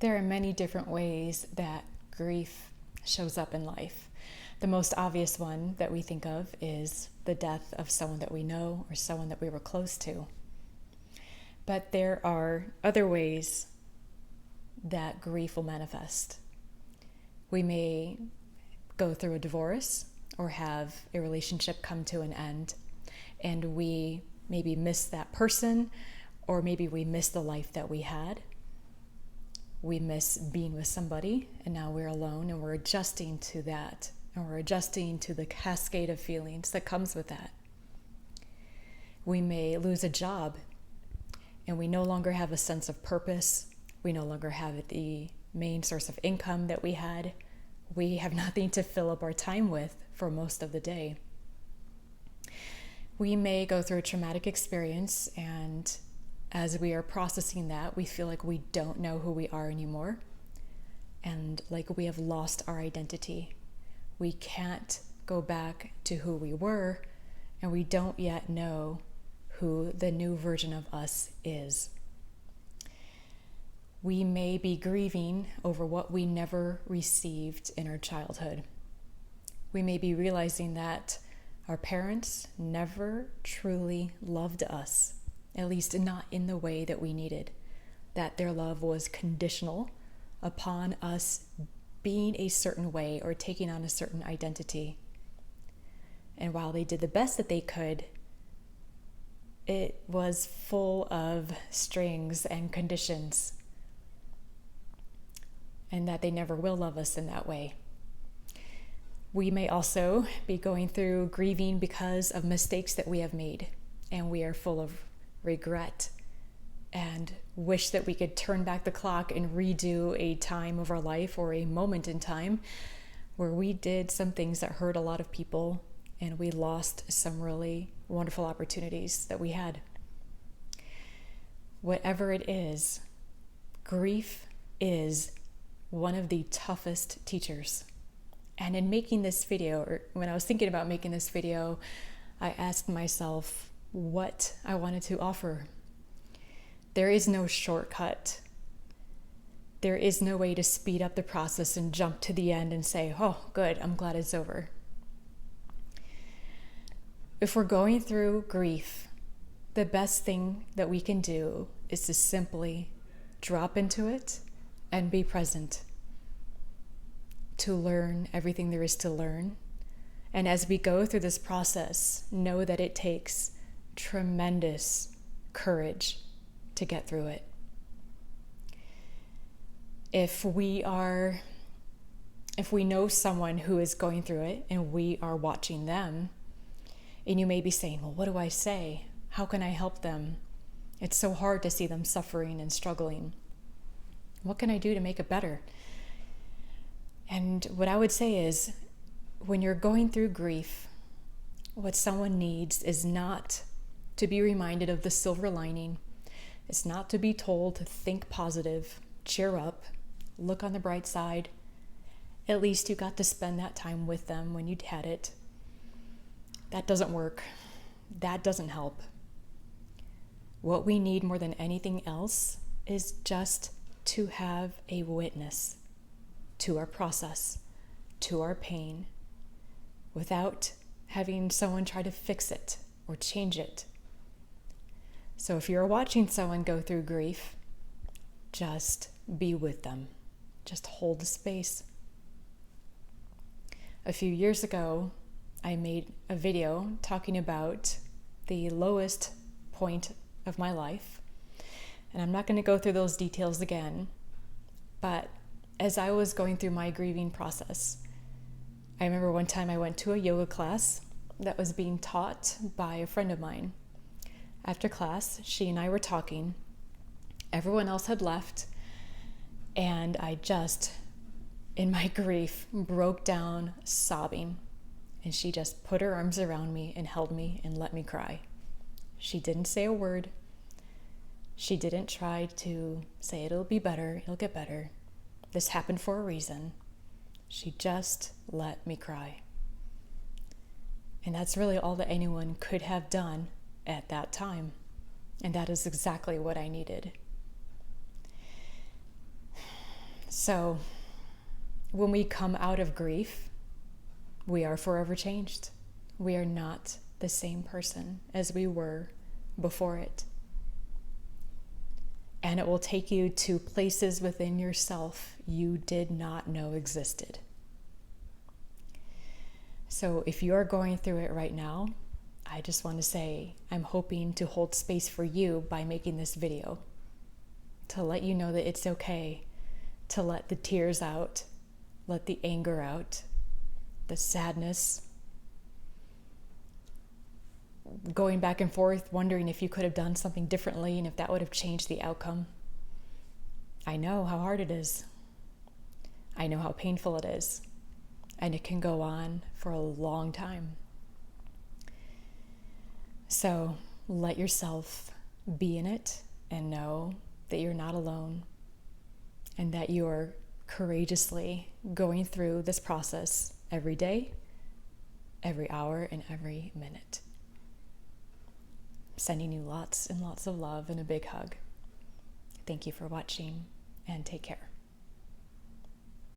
There are many different ways that grief shows up in life. The most obvious one that we think of is the death of someone that we know or someone that we were close to. But there are other ways that grief will manifest. We may go through a divorce or have a relationship come to an end, and we maybe miss that person, or maybe we miss the life that we had. We miss being with somebody, and now we're alone, and we're adjusting to that, and we're adjusting to the cascade of feelings that comes with that. We may lose a job, and we no longer have a sense of purpose. We no longer have the main source of income that we had. We have nothing to fill up our time with for most of the day. We may go through a traumatic experience, and as we are processing that, we feel like we don't know who we are anymore, and like we have lost our identity. We can't go back to who we were, and we don't yet know who the new version of us is. We may be grieving over what we never received in our childhood. We may be realizing that our parents never truly loved us, at least not in the way that we needed, that their love was conditional upon us being a certain way or taking on a certain identity. And while they did the best that they could, it was full of strings and conditions, and that they never will love us in that way. We may also be going through grieving because of mistakes that we have made, and we are full of regret and wish that we could turn back the clock and redo a time of our life or a moment in time where we did some things that hurt a lot of people and we lost some really wonderful opportunities that we had. Whatever it is, grief is one of the toughest teachers. And in making this video, or when I was thinking about making this video, I asked myself what I wanted to offer. There is no shortcut. There is no way to speed up the process and jump to the end and say, oh, good, I'm glad it's over. If we're going through grief, the best thing that we can do is to simply drop into it and be present, to learn everything there is to learn. And as we go through this process, know that it takes tremendous courage to get through it. If we know someone who is going through it and we are watching them, and you may be saying, well, what do I say? How can I help them? It's so hard to see them suffering and struggling. What can I do to make it better? And what I would say is, when you're going through grief, what someone needs is not to be reminded of the silver lining. It's not to be told to think positive, cheer up, look on the bright side. At least you got to spend that time with them when you had it. That doesn't work. That doesn't help. What we need more than anything else is just to have a witness to our process, to our pain, without having someone try to fix it or change it. So if you're watching someone go through grief, just be with them. Just hold the space. A few years ago, I made a video talking about the lowest point of my life. And I'm not going to go through those details again, but as I was going through my grieving process, I remember one time I went to a yoga class that was being taught by a friend of mine. After class, she and I were talking. Everyone else had left, and I just, in my grief, broke down sobbing. And she just put her arms around me and held me and let me cry. She didn't say a word. She didn't try to say it'll be better, it'll get better. This happened for a reason. She just let me cry. And that's really all that anyone could have done at that time. And that is exactly what I needed. So when we come out of grief, we are forever changed. We are not the same person as we were before it. And it will take you to places within yourself you did not know existed. So if you're going through it right now, I just want to say I'm hoping to hold space for you by making this video, to let you know that it's okay to let the tears out, let the anger out, the sadness, going back and forth, wondering if you could have done something differently and if that would have changed the outcome. I know how hard it is. I know how painful it is. And it can go on for a long time. So let yourself be in it and know that you're not alone and that you're courageously going through this process every day, every hour, and every minute. Sending you lots and lots of love and a big hug. Thank you for watching, and take care.